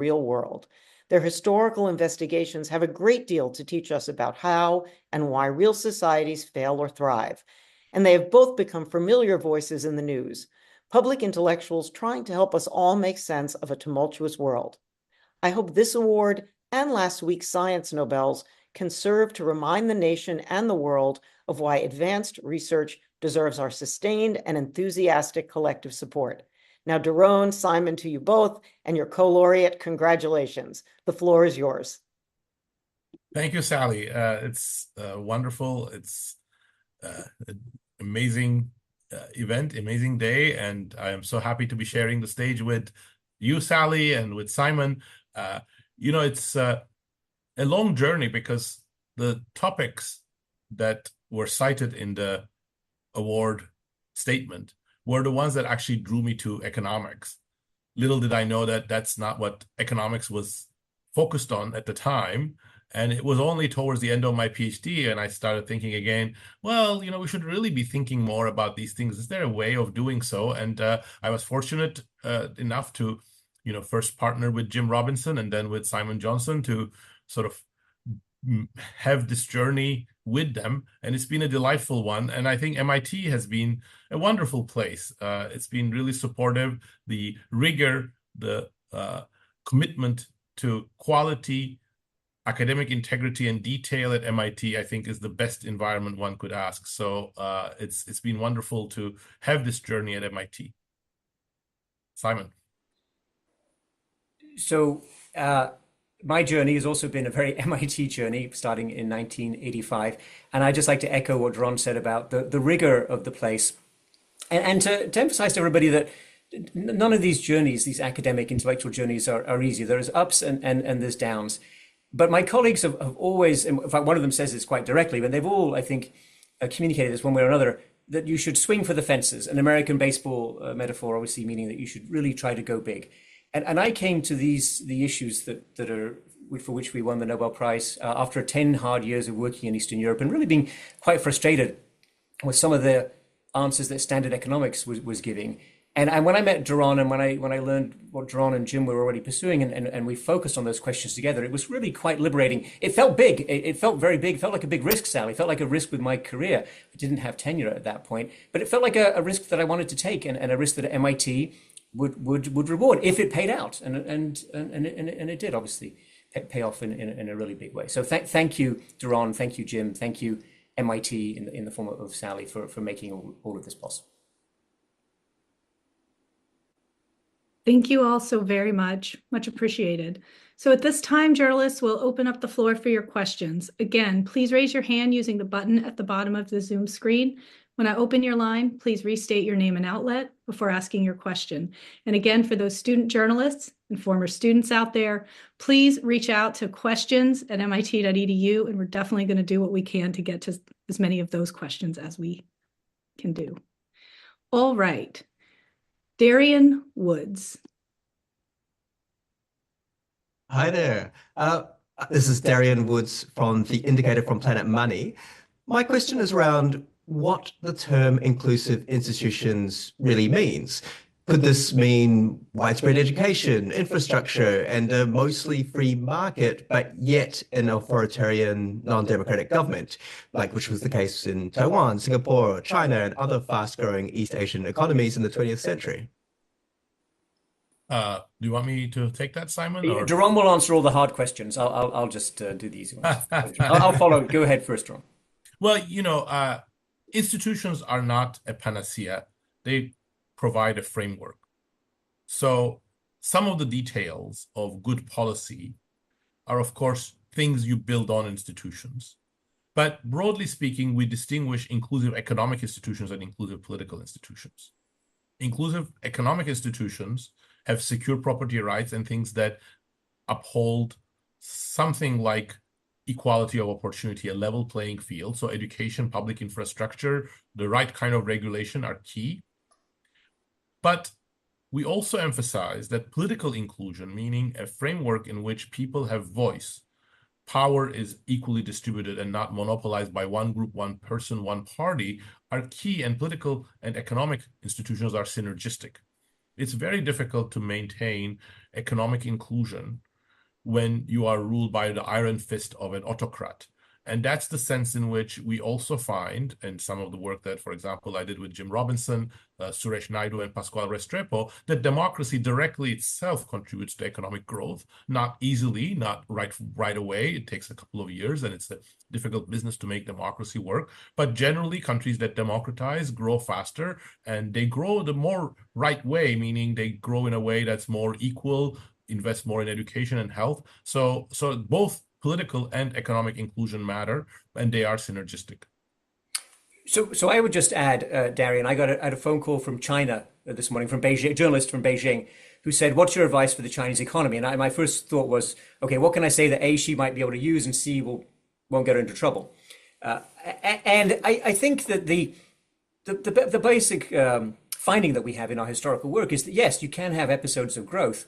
real world. Their historical investigations have a great deal to teach us about how and why real societies fail or thrive, and they have both become familiar voices in the news, public intellectuals trying to help us all make sense of a tumultuous world. I hope this award and last week's Science Nobels can serve to remind the nation and the world of why advanced research deserves our sustained and enthusiastic collective support. Now, Daron, Simon, to you both, and your co-laureate, congratulations. The floor is yours. Thank you, Sally. It's wonderful. It's an amazing event, amazing day, and I am so happy to be sharing the stage with you, Sally, and with Simon. It's a long journey because the topics that were cited in the award statement were the ones that actually drew me to economics. Little did I know that that's not what economics was focused on at the time. And it was only towards the end of my PhD, and I started thinking again, well, we should really be thinking more about these things. Is there a way of doing so? And I was fortunate enough to, first partner with Jim Robinson and then with Simon Johnson to sort of have this journey with them. And it's been a delightful one. And I think MIT has been a wonderful place. It's been really supportive. The rigor, the commitment to quality, academic integrity, and detail at MIT, I think, is the best environment one could ask. So it's been wonderful to have this journey at MIT. Simon. So my journey has also been a very MIT journey, starting in 1985. And I'd just like to echo what Daron said about the rigor of the place. And to emphasize to everybody that none of these journeys, these academic intellectual journeys, are easy. There's ups and there's downs. But my colleagues have always, in fact, one of them says this quite directly, but they've all, I think, communicated this one way or another, that you should swing for the fences. An American baseball metaphor, obviously, meaning that you should really try to go big. And I came to the issues that are for which we won the Nobel Prize after 10 hard years of working in Eastern Europe and really being quite frustrated with some of the answers that standard economics was giving. And when I met Daron and when I learned what Daron and Jim were already pursuing and we focused on those questions together, it was really quite liberating. It felt big. It felt very big. It felt like a big risk, Sally. It felt like a risk with my career. I didn't have tenure at that point, but it felt like a risk that I wanted to take and a risk that MIT would reward if it paid out. And it did obviously pay off in a really big way. So thank you, Daron. Thank you, Jim. Thank you, MIT in the form of Sally for making all of this possible. Thank you all so very much. Much appreciated. So at this time, journalists will open up the floor for your questions. Again, please raise your hand using the button at the bottom of the Zoom screen. When I open your line, please restate your name and outlet before asking your question. And again, for those student journalists and former students out there, please reach out to questions@mit.edu, and we're definitely going to do what we can to get to as many of those questions as we can do. All right. Daron Woods. Hi there. This is Daron Woods from The Indicator from Planet Money. My question is around what the term inclusive institutions really means. Could this mean widespread education, infrastructure, and a mostly free market, but yet an authoritarian, non-democratic government, like which was the case in Taiwan, Singapore, China, and other fast-growing East Asian economies in the 20th century? Do you want me to take that, Simon? Or? Daron will answer all the hard questions. I'll just do the easy ones. I'll follow. Go ahead first, Daron. Well, institutions are not a panacea. They provide a framework. So some of the details of good policy are, of course, things you build on institutions. But broadly speaking, we distinguish inclusive economic institutions and inclusive political institutions. Inclusive economic institutions have secure property rights and things that uphold something like equality of opportunity, a level playing field. So education, public infrastructure, the right kind of regulation are key. But we also emphasize that political inclusion, meaning a framework in which people have voice, power is equally distributed and not monopolized by one group, one person, one party, are key, and political and economic institutions are synergistic. It's very difficult to maintain economic inclusion when you are ruled by the iron fist of an autocrat. And that's the sense in which we also find in some of the work that, for example, I did with Jim Robinson, Suresh Naidu, and Pascual Restrepo, that democracy directly itself contributes to economic growth, not easily, not right away. It takes a couple of years, and it's a difficult business to make democracy work. But generally, countries that democratize grow faster, and they grow the more right way, meaning they grow in a way that's more equal, invest more in education and health. So both political and economic inclusion matter, and they are synergistic. So I would just add, Darian, I got a phone call from China this morning, from Beijing, a journalist from Beijing, who said, "What's your advice for the Chinese economy?" And my first thought was, okay, what can I say that A, she might be able to use, and C, won't get her into trouble? And I think that the basic finding that we have in our historical work is that, yes, you can have episodes of growth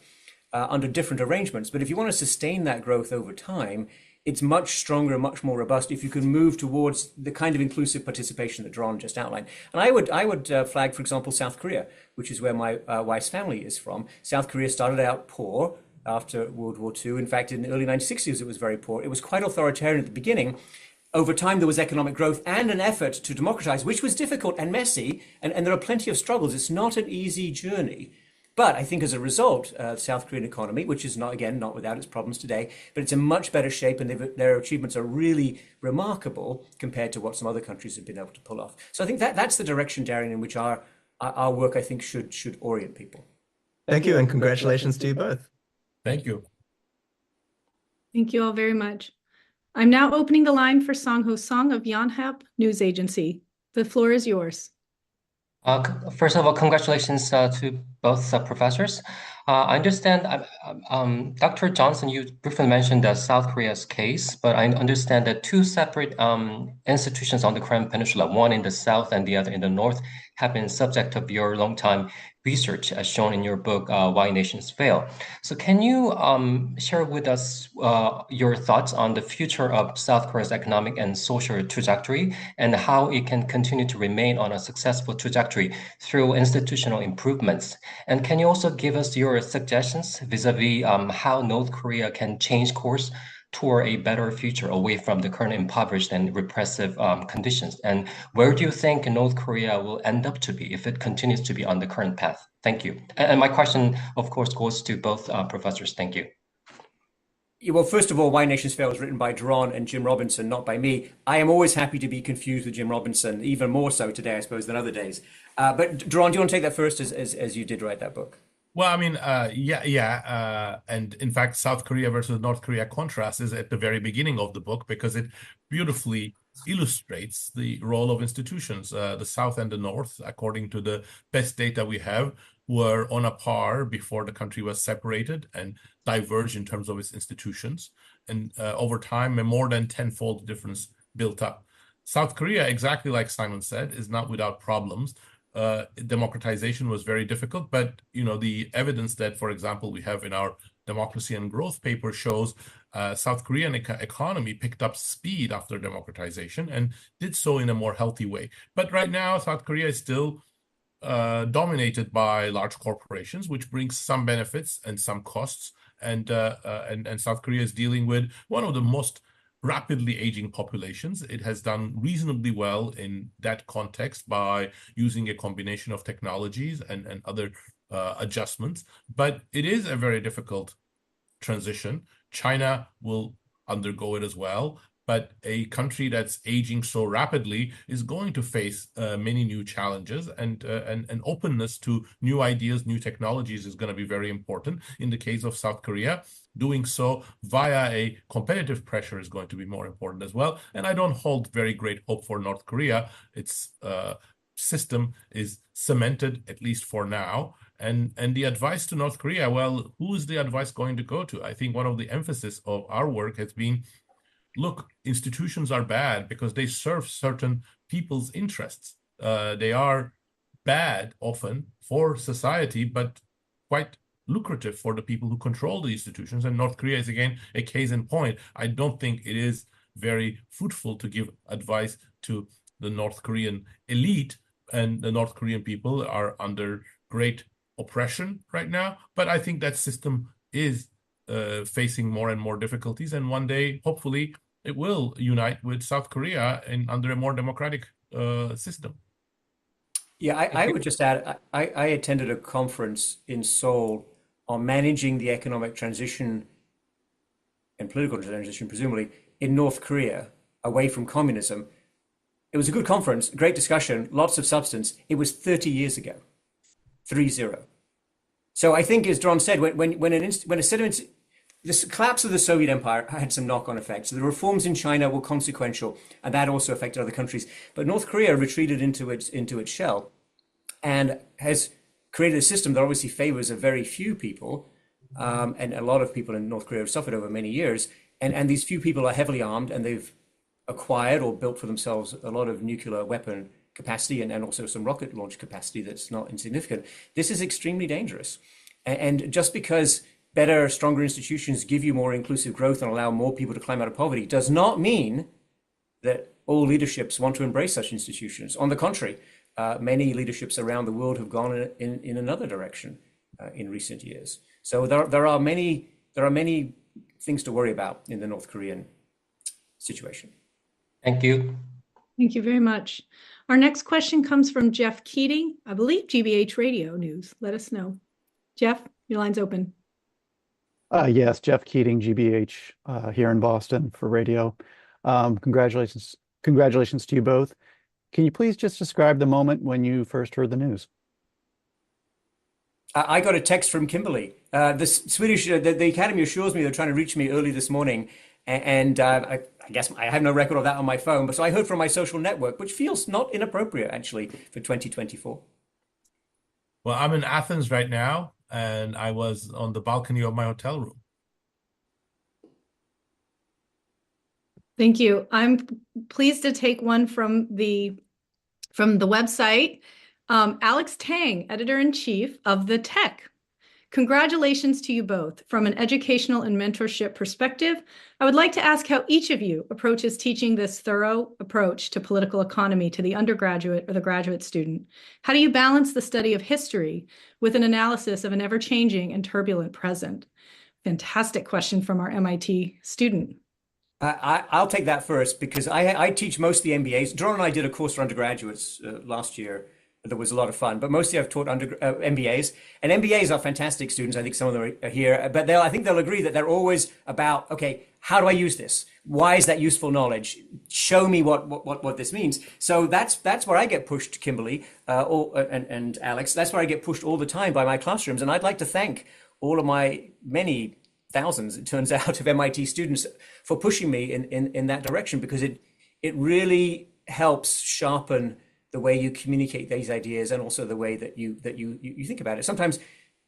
under different arrangements, but if you want to sustain that growth over time, it's much stronger and much more robust if you can move towards the kind of inclusive participation that Daron just outlined. And I would flag, for example, South Korea, which is where my wife's family is from. South Korea started out poor after World War II. In fact, in the early 1960s, it was very poor. It was quite authoritarian at the beginning. Over time, there was economic growth and an effort to democratize, which was difficult and messy, and there are plenty of struggles. It's not an easy journey. But I think as a result, the South Korean economy, which is not without its problems today, but it's in much better shape, and their achievements are really remarkable compared to what some other countries have been able to pull off. So I think that's the direction, Darian, in which our work, I think, should orient people. Thank you, and congratulations to you both. Thank you. Thank you all very much. I'm now opening the line for Song Ho Song of Yonhap News Agency. The floor is yours. First of all, congratulations to both professors. I understand, Dr. Johnson, you briefly mentioned South Korea's case, but I understand that two separate institutions on the Korean Peninsula, one in the south and the other in the north, have been subject of your long-time research, as shown in your book, Why Nations Fail. So can you share with us your thoughts on the future of South Korea's economic and social trajectory, and how it can continue to remain on a successful trajectory through institutional improvements? And can you also give us your suggestions vis-a-vis how North Korea can change course toward a better future away from the current impoverished and repressive conditions? And where do you think North Korea will end up to be if it continues to be on the current path? Thank you. And my question, of course, goes to both professors. Thank you. Well, first of all, Why Nations Fail was written by Daron and Jim Robinson, not by me. I am always happy to be confused with Jim Robinson, even more so today, I suppose, than other days. But Daron, do you want to take that first, as you did write that book? Well, I mean, and in fact, South Korea versus North Korea contrast is at the very beginning of the book, because it beautifully illustrates the role of institutions. The South and the North, according to the best data we have, were on a par before the country was separated, and diverged in terms of its institutions. And over time, a more than tenfold difference built up. South Korea, exactly like Simon said, is not without problems. Democratization was very difficult, but the evidence that, for example, we have in our Democracy and Growth paper shows South Korean economy picked up speed after democratization and did so in a more healthy way. But right now, South Korea is still dominated by large corporations, which brings some benefits and some costs. And South Korea is dealing with one of the most rapidly aging populations. It has done reasonably well in that context by using a combination of technologies and other adjustments. But it is a very difficult transition. China will undergo it as well. But a country that's aging so rapidly is going to face many new challenges, and openness to new ideas, new technologies is going to be very important. In the case of South Korea, doing so via a competitive pressure is going to be more important as well. And I don't hold very great hope for North Korea. Its system is cemented, at least for now. And the advice to North Korea, well, who is the advice going to go to? I think one of the emphasis of our work has been, look, institutions are bad because they serve certain people's interests. They are bad often for society, but quite lucrative for the people who control the institutions. And North Korea is, again, a case in point. I don't think it is very fruitful to give advice to the North Korean elite, and the North Korean people are under great oppression right now, but I think that system is facing more and more difficulties, and one day, hopefully, it will unite with South Korea under a more democratic system. Yeah, I would just add, I attended a conference in Seoul on managing the economic transition and political transition, presumably, in North Korea away from communism. It was a good conference, great discussion, lots of substance. It was 30 years ago, 3-0. So I think, as Daron said, this collapse of the Soviet Empire had some knock-on effects. The reforms in China were consequential, and that also affected other countries. But North Korea retreated into its shell and has created a system that obviously favors a very few people, and a lot of people in North Korea have suffered over many years. And these few people are heavily armed, and they've acquired or built for themselves a lot of nuclear weapon capacity and also some rocket launch capacity that's not insignificant. This is extremely dangerous. And just because better, stronger institutions give you more inclusive growth and allow more people to climb out of poverty does not mean that all leaderships want to embrace such institutions. On the contrary, many leaderships around the world have gone in another direction in recent years. So there are many things to worry about in the North Korean situation. Thank you. Thank you very much. Our next question comes from Jeff Keating, I believe GBH Radio News. Let us know. Jeff, your line's open. Yes, Jeff Keating, GBH, here in Boston for radio. Congratulations to you both. Can you please just describe the moment when you first heard the news? I got a text from Kimberly. The Swedish, the Academy assures me they're trying to reach me early this morning. And I guess I have no record of that on my phone, but so I heard from my social network, which feels not inappropriate actually for 2024. Well, I'm in Athens right now, and I was on the balcony of my hotel room. Thank you. I'm pleased to take one from the website. Alex Tang, editor-in-chief of The Tech. Congratulations to you both. From an educational and mentorship perspective, I would like to ask how each of you approaches teaching this thorough approach to political economy to the undergraduate or the graduate student. How do you balance the study of history with an analysis of an ever-changing and turbulent present? Fantastic question from our MIT student. I'll take that first because I teach most of the MBAs. Daron and I did a course for undergraduates last year. That was a lot of fun, but mostly I've taught MBAs, and MBAs are fantastic students. I think some of them are here, but I think they'll agree that they're always about, okay, how do I use this? Why is that useful knowledge? Show me what this means. So that's where I get pushed, Kimberly, and Alex. That's where I get pushed all the time by my classrooms, and I'd like to thank all of my many thousands, it turns out, of MIT students for pushing me in that direction, because it really helps sharpen the way you communicate these ideas and also the way that you think about it. Sometimes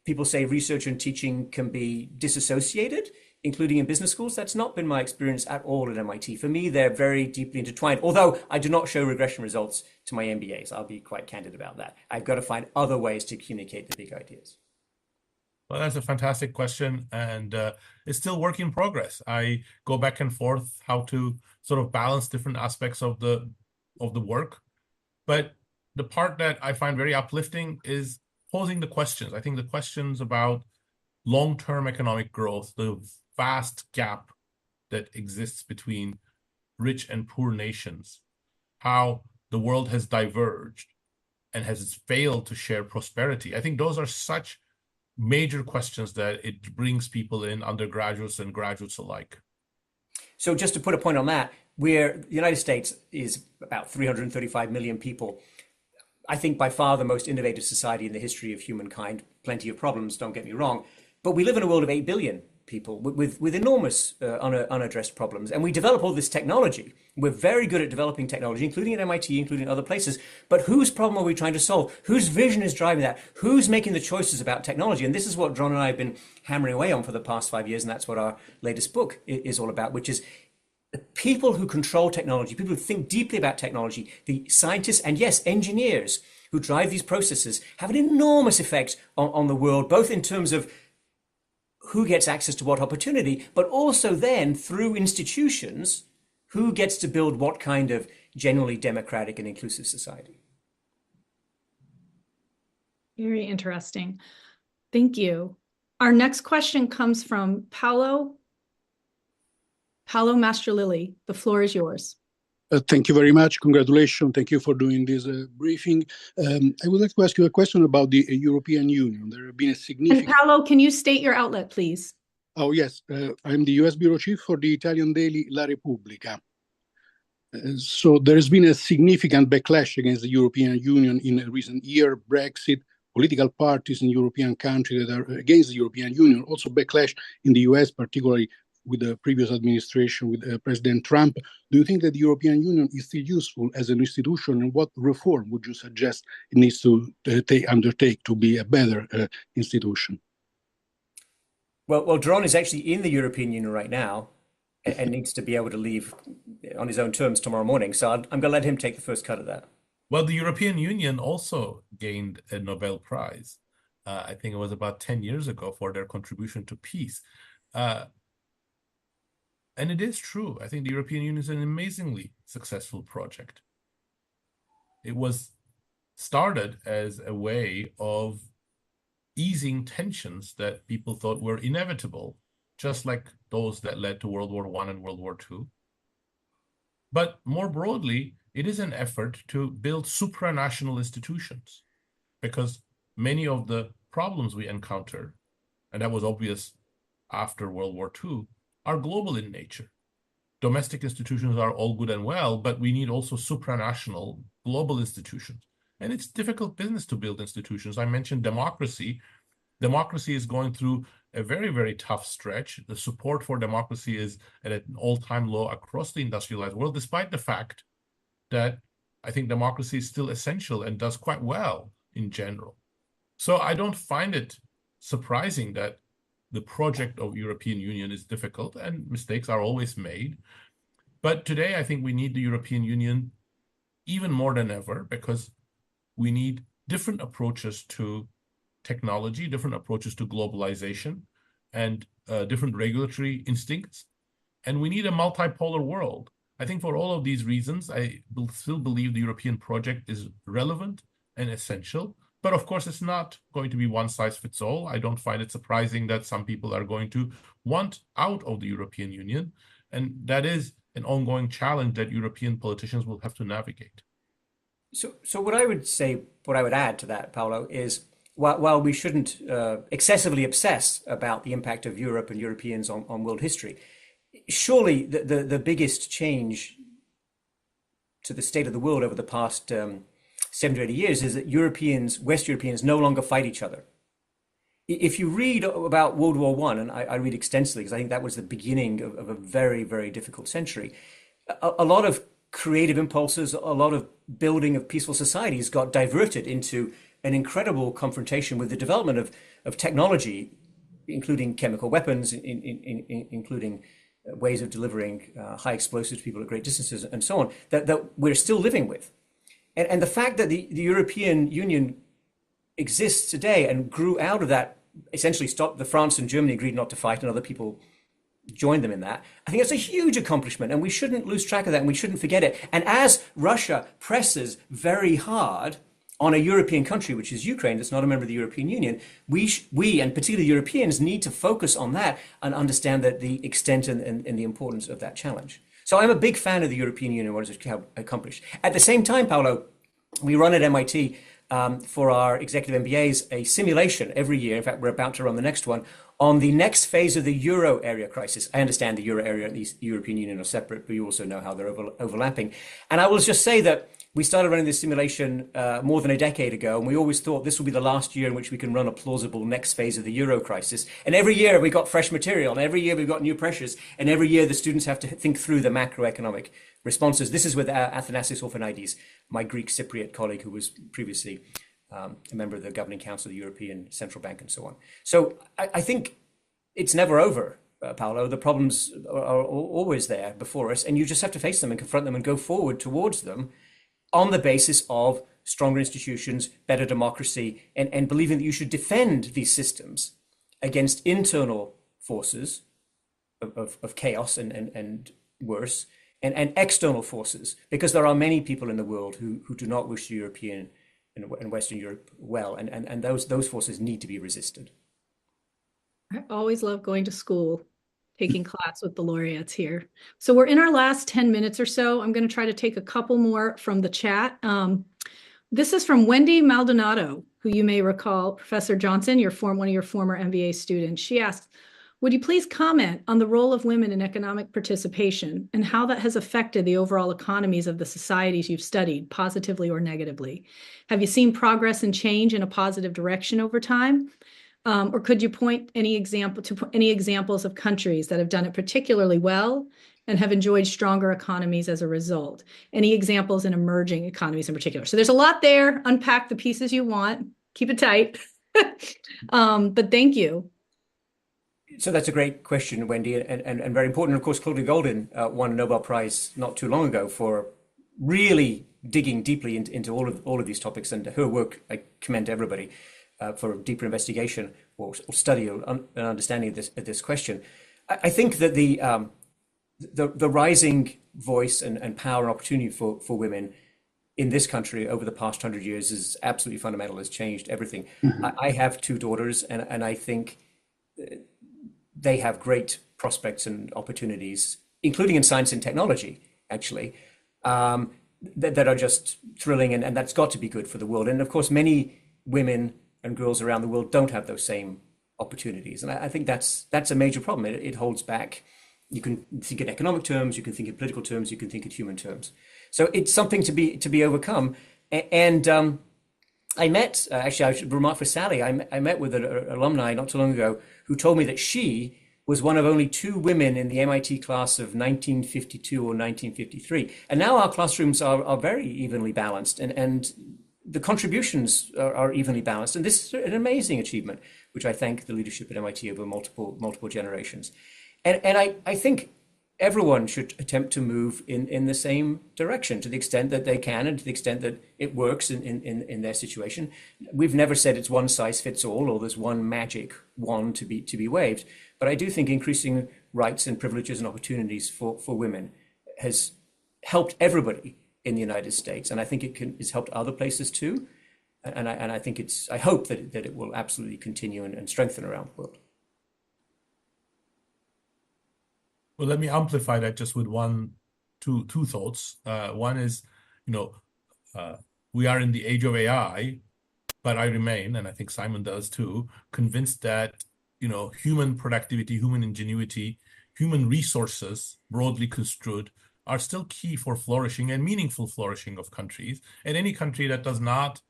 people say research and teaching can be disassociated, including in business schools. That's not been my experience at all at MIT. For me, they're very deeply intertwined, although I do not show regression results to my MBAs. I'll be quite candid about that. I've got to find other ways to communicate the big ideas. Well, that's a fantastic question, and it's still work in progress. I go back and forth how to sort of balance different aspects of the work. But the part that I find very uplifting is posing the questions. I think the questions about long-term economic growth, the vast gap that exists between rich and poor nations, how the world has diverged and has failed to share prosperity. I think those are such major questions that it brings people in, undergraduates and graduates alike. So just to put a point on that, the United States is about 335 million people. I think by far the most innovative society in the history of humankind. Plenty of problems, don't get me wrong. But we live in a world of 8 billion people with enormous unaddressed problems. And we develop all this technology. We're very good at developing technology, including at MIT, including other places. But whose problem are we trying to solve? Whose vision is driving that? Who's making the choices about technology? And this is what Daron and I have been hammering away on for the past 5 years. And that's what our latest book is all about, which is the people who control technology, people who think deeply about technology, the scientists and yes, engineers who drive these processes have an enormous effect on the world, both in terms of who gets access to what opportunity, but also then through institutions, who gets to build what kind of generally democratic and inclusive society. Very interesting. Thank you. Our next question comes from Paolo Mastrolilli. The floor is yours. Thank you very much. Congratulations. Thank you for doing this briefing. I would like to ask you a question about the European Union. There have been a significant... And Paolo, can you state your outlet, please? Oh, yes. I'm the US Bureau Chief for the Italian daily La Repubblica. So there has been a significant backlash against the European Union in a recent year. Brexit, political parties in European countries that are against the European Union, also backlash in the US, particularly with the previous administration, with President Trump. Do you think that the European Union is still useful as an institution, and what reform would you suggest it needs to undertake to be a better institution? Well, Daron is actually in the European Union right now and needs to be able to leave on his own terms tomorrow morning. So I'm going to let him take the first cut of that. Well, the European Union also gained a Nobel Prize. I think it was about 10 years ago for their contribution to peace. And it is true. I think the European Union is an amazingly successful project. It was started as a way of easing tensions that people thought were inevitable, just like those that led to World War I and World War II. But more broadly, it is an effort to build supranational institutions, because many of the problems we encountered, and that was obvious after World War II, are global in nature. Domestic institutions are all good and well, but we need also supranational global institutions. And it's difficult business to build institutions. I mentioned democracy. Democracy is going through a very, very tough stretch. The support for democracy is at an all-time low across the industrialized world, despite the fact that I think democracy is still essential and does quite well in general. So I don't find it surprising that the project of European Union is difficult and mistakes are always made. But today, I think we need the European Union even more than ever, because we need different approaches to technology, different approaches to globalization, and different regulatory instincts. And we need a multipolar world. I think for all of these reasons, I still believe the European project is relevant and essential. But of course, it's not going to be one size fits all. I don't find it surprising that some people are going to want out of the European Union. And that is an ongoing challenge that European politicians will have to navigate. So what I would say, what I would add to that, Paolo, is while we shouldn't excessively obsess about the impact of Europe and Europeans on world history, surely the biggest change to the state of the world over the past 70 or 80 years is that Europeans, West Europeans, no longer fight each other. If you read about World War I, and I read extensively because I think that was the beginning of a very, very difficult century, a lot of creative impulses, a lot of building of peaceful societies got diverted into an incredible confrontation with the development of technology, including chemical weapons, including ways of delivering high explosives to people at great distances and so on, that we're still living with. And the fact that the European Union exists today and grew out of that, essentially stopped, the France and Germany agreed not to fight and other people joined them in that. I think it's a huge accomplishment and we shouldn't lose track of that and we shouldn't forget it. And as Russia presses very hard on a European country, which is Ukraine, that's not a member of the European Union, we and particularly Europeans need to focus on that and understand that the extent and the importance of that challenge. So I'm a big fan of the European Union, what it's accomplished. At the same time, Paolo, we run at MIT for our executive MBAs a simulation every year. In fact, we're about to run the next one on the next phase of the euro area crisis. I understand the euro area and the European Union are separate, but you also know how they're overlapping. And I will just say that we started running this simulation more than a decade ago, and we always thought this will be the last year in which we can run a plausible next phase of the euro crisis. And every year we got fresh material, and every year we've got new pressures, and every year the students have to think through the macroeconomic responses. This is with Athanasios Orphanides, my Greek Cypriot colleague who was previously a member of the governing council of the European Central Bank and so on. So I think it's never over, Paolo. The problems are always there before us, and you just have to face them and confront them and go forward towards them on the basis of stronger institutions, better democracy, and believing that you should defend these systems against internal forces of chaos and worse, and external forces, because there are many people in the world who do not wish the European and Western Europe well, and those forces need to be resisted. I always love going to school, taking class with the laureates here. So we're in our last 10 minutes or so. I'm going to try to take a couple more from the chat. This is from Wendy Maldonado, who you may recall, Professor Johnson, one of your former MBA students. She asks, would you please comment on the role of women in economic participation and how that has affected the overall economies of the societies you've studied, positively or negatively? Have you seen progress and change in a positive direction over time? Or could you point any examples of countries that have done it particularly well and have enjoyed stronger economies as a result? Any examples in emerging economies in particular? So there's a lot there. Unpack the pieces you want. Keep it tight. But thank you. So that's a great question, Wendy, and very important. Of course, Claudia Goldin won a Nobel Prize not too long ago for really digging deeply into all of these topics, and her work I commend to everybody for deeper investigation or study or understanding of this question. I think that the rising voice and power and opportunity for women in this country over the past 100 years is absolutely fundamental, has changed everything. I have two daughters, and I think they have great prospects and opportunities, including in science and technology, actually, that are just thrilling, and that's got to be good for the world. And of course, many women and girls around the world don't have those same opportunities. And I think that's a major problem. It holds back. You can think in economic terms, you can think in political terms, you can think in human terms. So it's something to be overcome. And I met, actually, I should remark for Sally, I met with an alumni not too long ago who told me that she was one of only two women in the MIT class of 1952 or 1953. And now our classrooms are very evenly balanced, and the contributions are evenly balanced. And this is an amazing achievement, which I thank the leadership at MIT over multiple generations. And I think everyone should attempt to move in the same direction to the extent that they can and to the extent that it works in their situation. We've never said it's one size fits all or there's one magic wand to be waved. But I do think increasing rights and privileges and opportunities for women has helped everybody in the United States. And I think it's helped other places too. And I think I hope that it will absolutely continue and strengthen around the world. Well, let me amplify that just with two thoughts. One is, we are in the age of AI, but I remain, and I think Simon does too, convinced that, human productivity, human ingenuity, human resources, broadly construed, are still key for flourishing and meaningful flourishing of countries. And any country that does not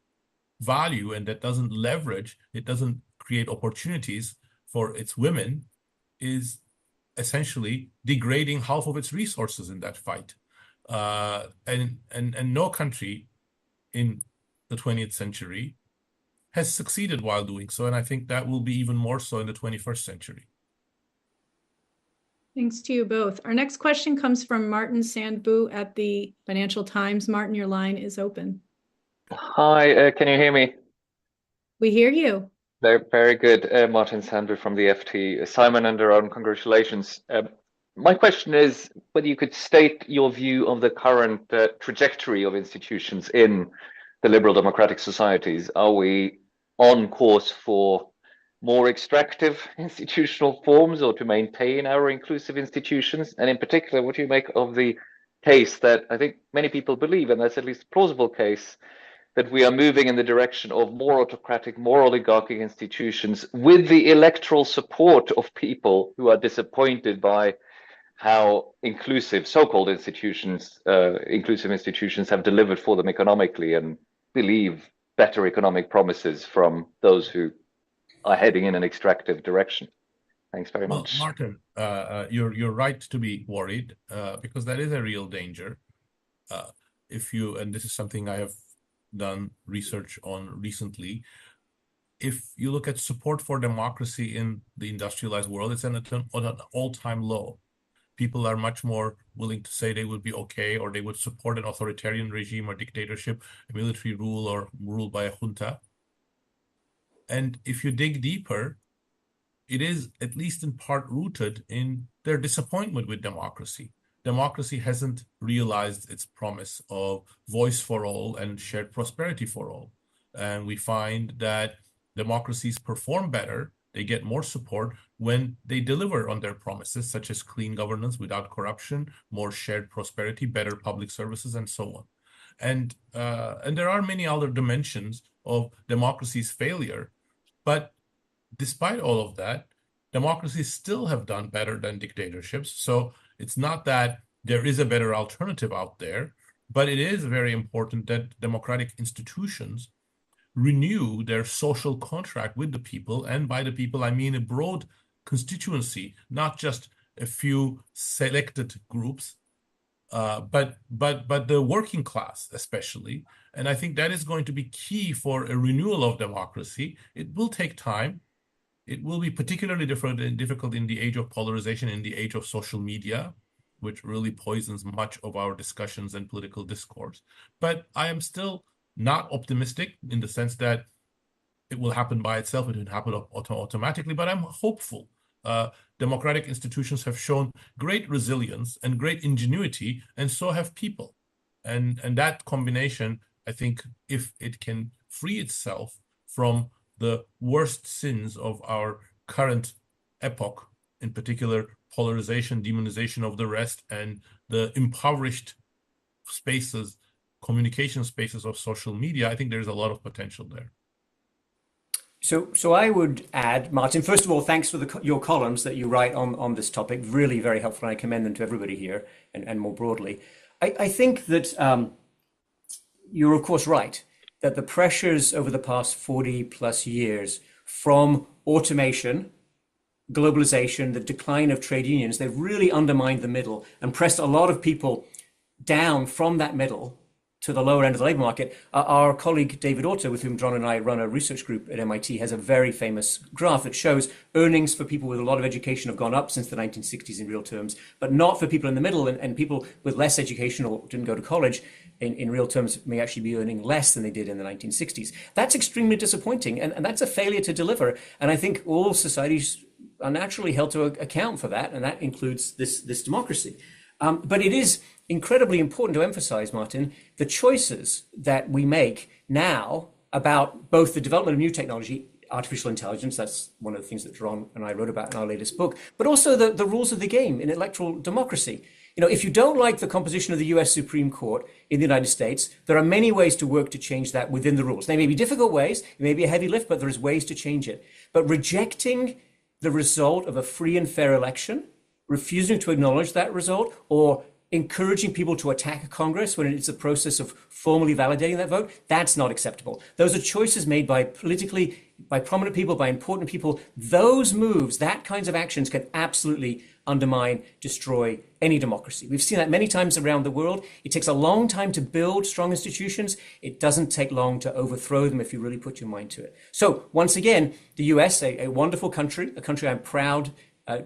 value and that doesn't leverage, it doesn't create opportunities for its women, is essentially degrading half of its resources in that fight. And no country in the 20th century has succeeded while doing so. And I think that will be even more so in the 21st century. Thanks to you both. Our next question comes from Martin Sandbu at the Financial Times. Martin, your line is open. Hi, can you hear me? We hear you. Very good. Martin Sandbu from the FT. Simon and Daron, congratulations. My question is whether you could state your view of the current trajectory of institutions in the liberal democratic societies. Are we on course for more extractive institutional forms or to maintain our inclusive institutions? And in particular, what do you make of the case that I think many people believe, and that's at least a plausible case, that we are moving in the direction of more autocratic, more oligarchic institutions with the electoral support of people who are disappointed by how inclusive so-called institutions, inclusive institutions have delivered for them economically and believe better economic promises from those who are heading in an extractive direction. Thanks very much. Well, Martin, you're right to be worried because that is a real danger. And this is something I have done research on recently. If you look at support for democracy in the industrialized world, it's at an all-time low. People are much more willing to say they would be okay, or they would support an authoritarian regime or dictatorship, a military rule or rule by a junta. And if you dig deeper, it is at least in part rooted in their disappointment with democracy. Democracy hasn't realized its promise of voice for all and shared prosperity for all. And we find that democracies perform better, they get more support when they deliver on their promises, such as clean governance without corruption, more shared prosperity, better public services, and so on. And there are many other dimensions of democracy's failure. But despite all of that, democracies still have done better than dictatorships. So it's not that there is a better alternative out there, but it is very important that democratic institutions renew their social contract with the people. And by the people, I mean a broad constituency, not just a few selected groups, but the working class especially. And I think that is going to be key for a renewal of democracy. It will take time. It will be particularly difficult in the age of polarization, in the age of social media, which really poisons much of our discussions and political discourse. But I am still not optimistic in the sense that it will happen by itself. It will happen automatically, but I'm hopeful. Democratic institutions have shown great resilience and great ingenuity, and so have people. And that combination, I think, if it can free itself from the worst sins of our current epoch, in particular polarization, demonization of the rest, and the impoverished spaces, communication spaces of social media, I think there's a lot of potential there. So I would add, Martin, first of all, thanks for your columns that you write on this topic. Really very helpful, and I commend them to everybody here and more broadly. I think that you're, of course, right, that the pressures over the past 40 plus years from automation, globalization, the decline of trade unions, they've really undermined the middle and pressed a lot of people down from that middle to the lower end of the labor market. Our colleague David Otto, with whom Daron and I run a research group at MIT, has a very famous graph that shows earnings for people with a lot of education have gone up since the 1960s in real terms, but not for people in the middle, and people with less education or didn't go to college in real terms may actually be earning less than they did in the 1960s. That's extremely disappointing, and that's a failure to deliver. And I think all societies are naturally held to account for that, and that includes this democracy. But it is incredibly important to emphasize, Martin, the choices that we make now about both the development of new technology, artificial intelligence, that's one of the things that Daron and I wrote about in our latest book, but also the rules of the game in electoral democracy. You know, if you don't like the composition of the US Supreme Court in the United States, there are many ways to work to change that within the rules. They may be difficult ways, it may be a heavy lift, but there is ways to change it. But rejecting the result of a free and fair election, refusing to acknowledge that result, or encouraging people to attack Congress when it's a process of formally validating that vote, that's not acceptable. Those are choices made by prominent people, by important people. Those moves, that kinds of actions can absolutely undermine, destroy any democracy. We've seen that many times around the world. It takes a long time to build strong institutions. It doesn't take long to overthrow them if you really put your mind to it. So once again, the US, a wonderful country, a country I'm proud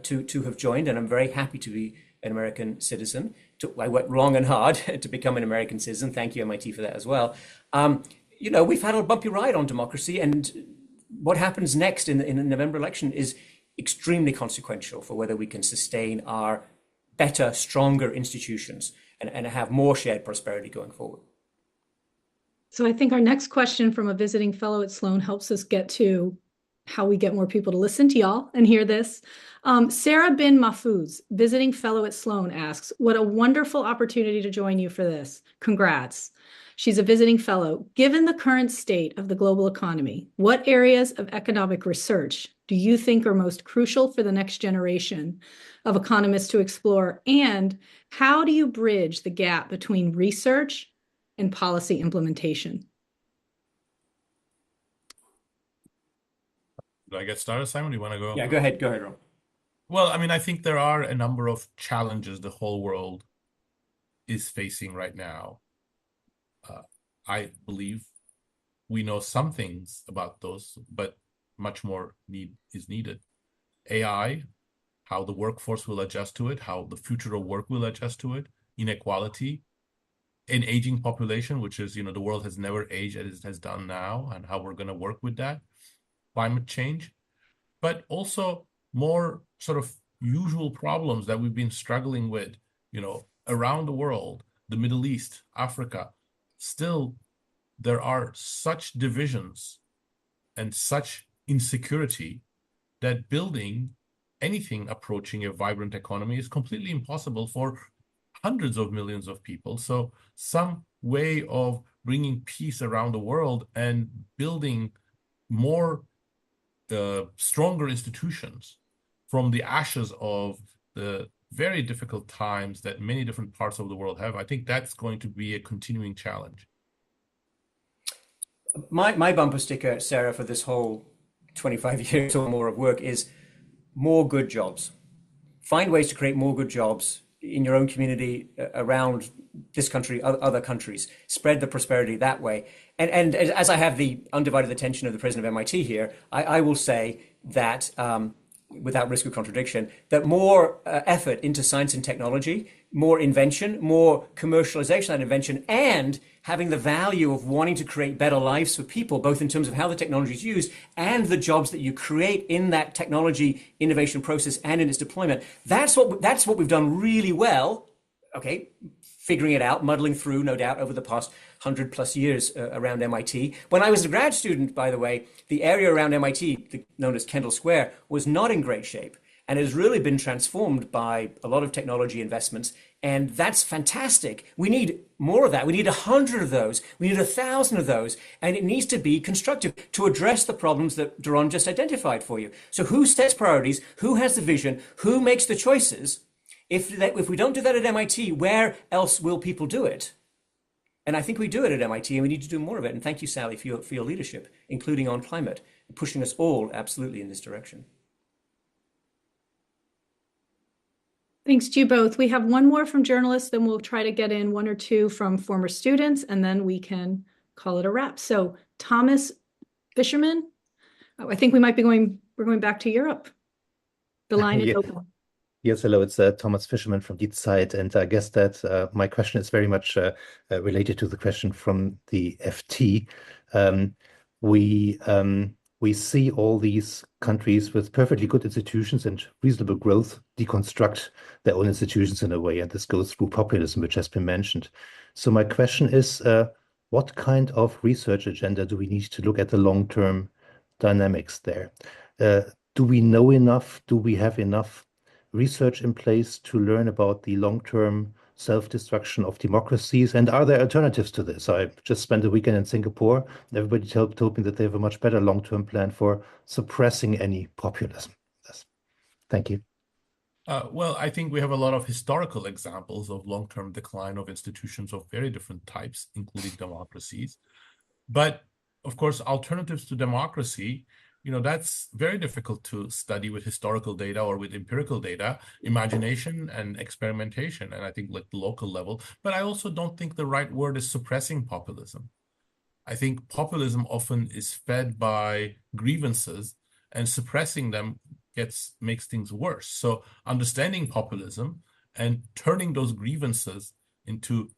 to have joined, and I'm very happy to be an American citizen. I worked long and hard to become an American citizen. Thank you, MIT, for that as well. You know, we've had a bumpy ride on democracy, and what happens next in the November election is extremely consequential for whether we can sustain our better, stronger institutions and have more shared prosperity going forward. So I think our next question from a visiting fellow at Sloan helps us get to how we get more people to listen to y'all and hear this. Sarah bin Mahfouz, visiting fellow at Sloan, asks, what a wonderful opportunity to join you for this. Congrats. She's a visiting fellow. Given the current state of the global economy, what areas of economic research do you think are most crucial for the next generation of economists to explore? And how do you bridge the gap between research and policy implementation? Do I get started, Simon? Do you want to go? Yeah, go ahead, Ron. Well, I mean, I think there are a number of challenges the whole world is facing right now. I believe we know some things about those, but much more is needed. AI, how the workforce will adjust to it, how the future of work will adjust to it, inequality, an aging population, which is, the world has never aged as it has done now, and how we're going to work with that, climate change, but also more sort of usual problems that we've been struggling with, around the world, the Middle East, Africa, still there are such divisions and such insecurity that building anything approaching a vibrant economy is completely impossible for hundreds of millions of people. So some way of bringing peace around the world and building more stronger institutions from the ashes of the very difficult times that many different parts of the world have, I think that's going to be a continuing challenge. My bumper sticker, Sarah, for this whole 25 years or more of work is more good jobs. Find ways to create more good jobs in your own community, around this country, other countries. Spread the prosperity that way. And as I have the undivided attention of the president of MIT here, I will say that, without risk of contradiction, that more effort into science and technology, more invention, more commercialization of that invention, and having the value of wanting to create better lives for people, both in terms of how the technology is used and the jobs that you create in that technology innovation process and in its deployment. That's what we've done really well. Okay, figuring it out, muddling through, no doubt, over the past 100+ years around MIT. When I was a grad student, by the way, the area around MIT, known as Kendall Square, was not in great shape. And it has really been transformed by a lot of technology investments. And that's fantastic. We need more of that. We need 100 of those. We need 1,000 of those. And it needs to be constructive to address the problems that Daron just identified for you. So who sets priorities? Who has the vision? Who makes the choices? If we don't do that at MIT, where else will people do it? And I think we do it at MIT, and we need to do more of it. And thank you, Sally, for your leadership, including on climate, pushing us all absolutely in this direction. Thanks to you both. We have one more from journalists, then we'll try to get in one or two from former students, and then we can call it a wrap. So Thomas Fisherman, I think we're going back to Europe. The line is open. Yes, hello, it's Thomas Fisherman from Die Zeit, and I guess that my question is very much related to the question from the FT. We see all these countries with perfectly good institutions and reasonable growth deconstruct their own institutions in a way, and this goes through populism, which has been mentioned. So my question is, what kind of research agenda do we need to look at the long-term dynamics there? Do we know enough? Do we have enough research in place to learn about the long-term self-destruction of democracies? And are there alternatives to this? I just spent a weekend in Singapore. Everybody told me that they have a much better long-term plan for suppressing any populism. Yes. Thank you. Well, I think we have a lot of historical examples of long-term decline of institutions of very different types, including democracies. But of course, alternatives to democracy, that's very difficult to study with historical data or with empirical data, imagination and experimentation, and I think like the local level. But I also don't think the right word is suppressing populism. I think populism often is fed by grievances, and suppressing them makes things worse. So understanding populism and turning those grievances into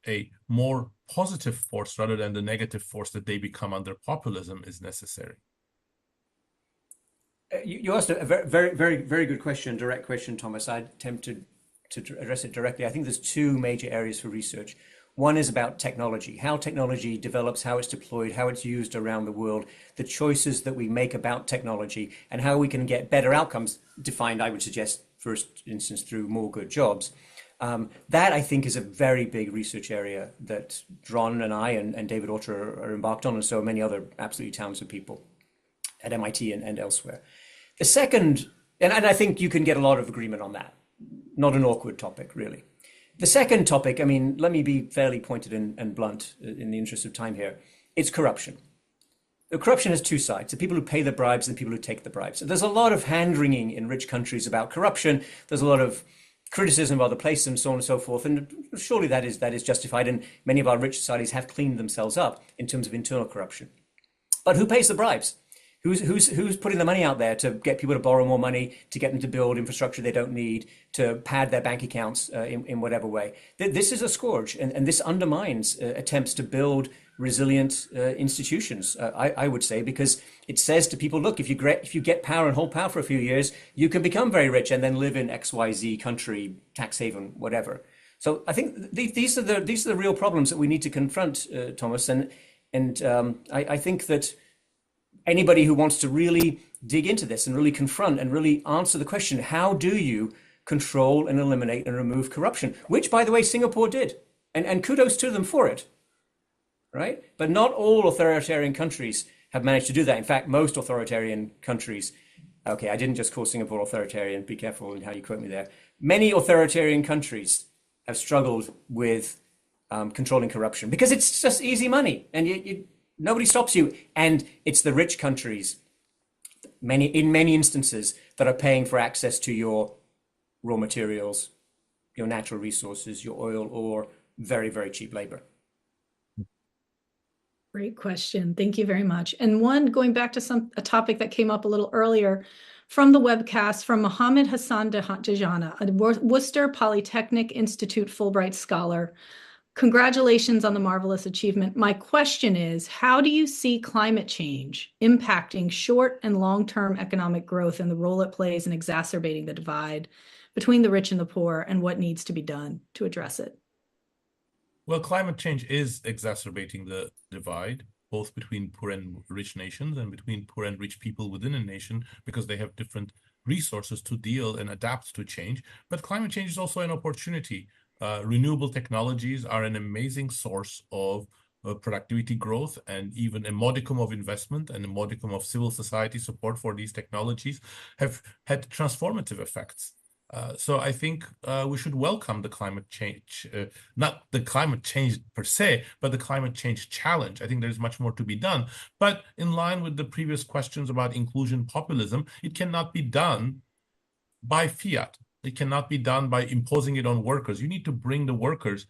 a more positive force rather than the negative force that they become under populism is necessary. You asked a very, very, very good question, direct question, Thomas. I attempt to address it directly. I think there's two major areas for research. One is about technology, how technology develops, how it's deployed, how it's used around the world, the choices that we make about technology, and how we can get better outcomes, defined, I would suggest, first instance, through more good jobs. That, I think, is a very big research area that Daron and I and David Autor are embarked on, and so many other absolutely talented people at MIT and elsewhere. The second, and I think you can get a lot of agreement on that, not an awkward topic, really. The second topic, I mean, let me be fairly pointed and blunt in the interest of time here. It's corruption. The corruption has two sides, the people who pay the bribes and the people who take the bribes. So there's a lot of hand-wringing in rich countries about corruption. There's a lot of criticism of other places and so on and so forth. And surely that is justified. And many of our rich societies have cleaned themselves up in terms of internal corruption. But who pays the bribes? Who's putting the money out there to get people to borrow more money, to get them to build infrastructure they don't need, to pad their bank accounts in whatever way? This is a scourge, and this undermines attempts to build resilient institutions, I would say, because it says to people, look, if you get power and hold power for a few years, you can become very rich and then live in XYZ country, tax haven, whatever. So I think these are the real problems that we need to confront, Thomas. And I think that anybody who wants to really dig into this and really confront and really answer the question, how do you control and eliminate and remove corruption? Which, by the way, Singapore did. And kudos to them for it, right? But not all authoritarian countries have managed to do that. In fact, most authoritarian countries, okay, I didn't just call Singapore authoritarian, be careful in how you quote me there. Many authoritarian countries have struggled with controlling corruption because it's just easy money and nobody stops you. And it's the rich countries, in many instances, that are paying for access to your raw materials, your natural resources, your oil, or very, very cheap labor. Great question. Thank you very much. And one, going back to a topic that came up a little earlier from the webcast from Mohammed Hassan Dejana, a Worcester Polytechnic Institute Fulbright Scholar. Congratulations on the marvelous achievement. My question is, how do you see climate change impacting short and long-term economic growth and the role it plays in exacerbating the divide between the rich and the poor, and what needs to be done to address it? Well, climate change is exacerbating the divide, both between poor and rich nations and between poor and rich people within a nation, because they have different resources to deal and adapt to change. But climate change is also an opportunity. Renewable technologies are an amazing source of productivity growth, and even a modicum of investment and a modicum of civil society support for these technologies have had transformative effects. So I think we should welcome the climate change, not the climate change per se, but the climate change challenge. I think there's much more to be done. But in line with the previous questions about inclusion populism, it cannot be done by fiat. It cannot be done by imposing it on workers. You need to bring the workers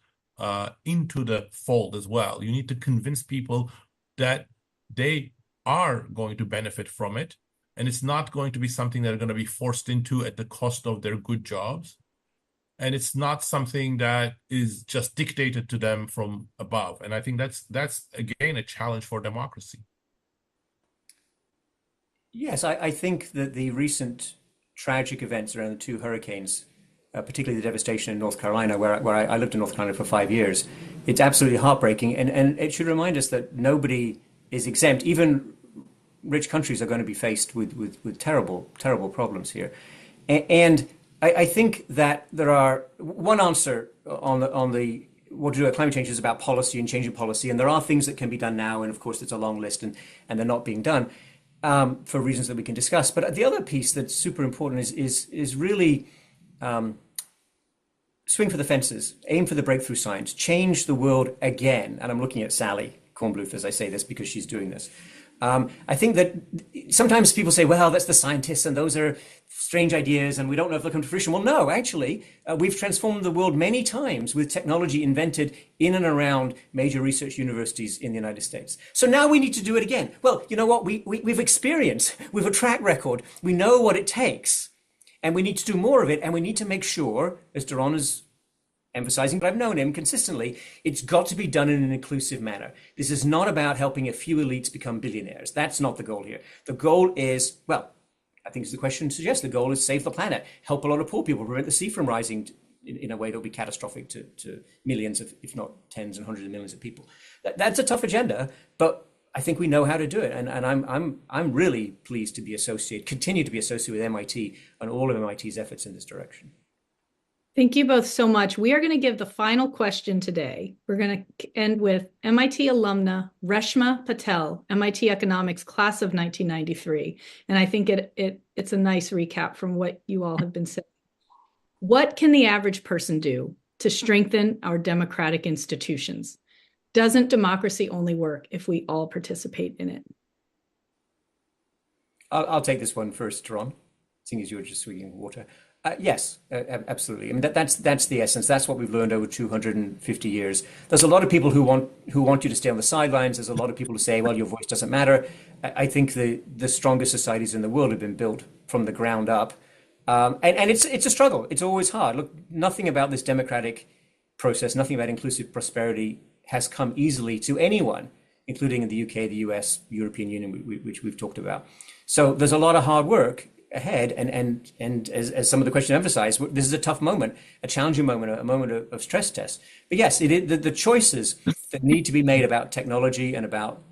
into the fold as well. You need to convince people that they are going to benefit from it. And it's not going to be something that are going to be forced into at the cost of their good jobs. And it's not something that is just dictated to them from above. And I think that's again, a challenge for democracy. Yes, I think that the recent tragic events around the two hurricanes, particularly the devastation in North Carolina, where I lived in North Carolina for 5 years, it's absolutely heartbreaking. And it should remind us that nobody is exempt. Even rich countries are going to be faced with terrible, terrible problems here. And I think that there are one answer on the what to do about climate change is about policy and changing policy. And there are things that can be done now. And of course, it's a long list and they're not being done for reasons that we can discuss. But the other piece that's super important is really swing for the fences, aim for the breakthrough science, change the world again. And I'm looking at Sally Kornbluth as I say this because she's doing this. I think that sometimes people say, well, that's the scientists and those are strange ideas and we don't know if they'll come to fruition. Well, no, actually, we've transformed the world many times with technology invented in and around major research universities in the United States. So now we need to do it again. Well, you know what? We've experienced, we have a track record. We know what it takes and we need to do more of it. And we need to make sure, as Daron is emphasizing, but I've known him consistently, it's got to be done in an inclusive manner. This is not about helping a few elites become billionaires. That's not the goal here. The goal is, well, I think as the question suggests, the goal is save the planet, help a lot of poor people, prevent the sea from rising in a way that will be catastrophic to millions of, if not tens and hundreds of millions of people. That's a tough agenda, but I think we know how to do it. And I'm really pleased to be continue to be associated with MIT and all of MIT's efforts in this direction. Thank you both so much. We are going to give the final question today. We're going to end with MIT alumna Reshma Patel, MIT Economics class of 1993. And I think it's a nice recap from what you all have been saying. What can the average person do to strengthen our democratic institutions? Doesn't democracy only work if we all participate in it? I'll take this one first, Daron, seeing as you were just swigging water. Yes, absolutely. I mean, that's the essence. That's what we've learned over 250 years. There's a lot of people who want you to stay on the sidelines. There's a lot of people who say, well, your voice doesn't matter. I think the strongest societies in the world have been built from the ground up. And it's a struggle. It's always hard. Look, nothing about this democratic process, nothing about inclusive prosperity has come easily to anyone, including in the UK, the US, European Union, which we've talked about. So there's a lot of hard work. ahead. And as some of the questions emphasize, this is a tough moment, a challenging moment, a moment of stress test. But yes, the choices that need to be made about technology and about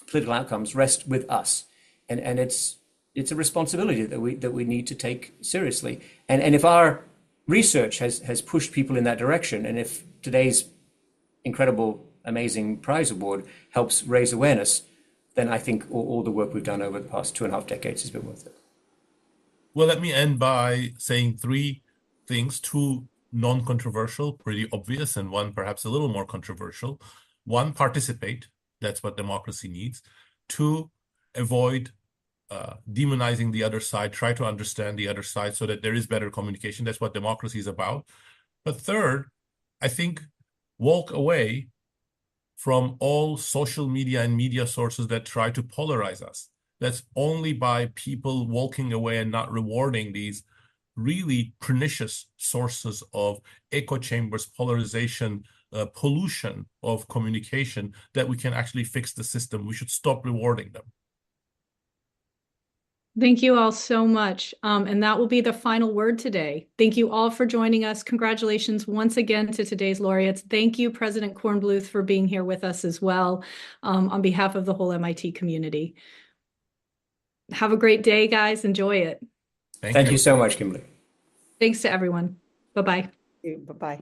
political outcomes rest with us, and it's a responsibility that we need to take seriously. And if our research has pushed people in that direction, and if today's incredible, amazing prize award helps raise awareness, then I think all the work we've done over the past 2.5 decades has been worth it. Well, let me end by saying three things, two non-controversial, pretty obvious, and one perhaps a little more controversial. One, participate. That's what democracy needs. Two, avoid demonizing the other side. Try to understand the other side so that there is better communication. That's what democracy is about. But third, I think walk away from all social media and media sources that try to polarize us. That's only by people walking away and not rewarding these really pernicious sources of echo chambers, polarization, pollution of communication that we can actually fix the system. We should stop rewarding them. Thank you all so much. And that will be the final word today. Thank you all for joining us. Congratulations once again to today's laureates. Thank you, President Kornbluth, for being here with us as well, on behalf of the whole MIT community. Have a great day, guys. Enjoy it. Thank you so much, Kimberly. Thanks to everyone. Bye-bye. Bye-bye.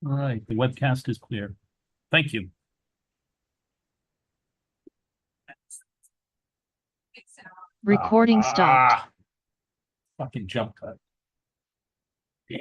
All right, the webcast is clear. Thank you. Recording stopped. Fucking jump cut. Damn.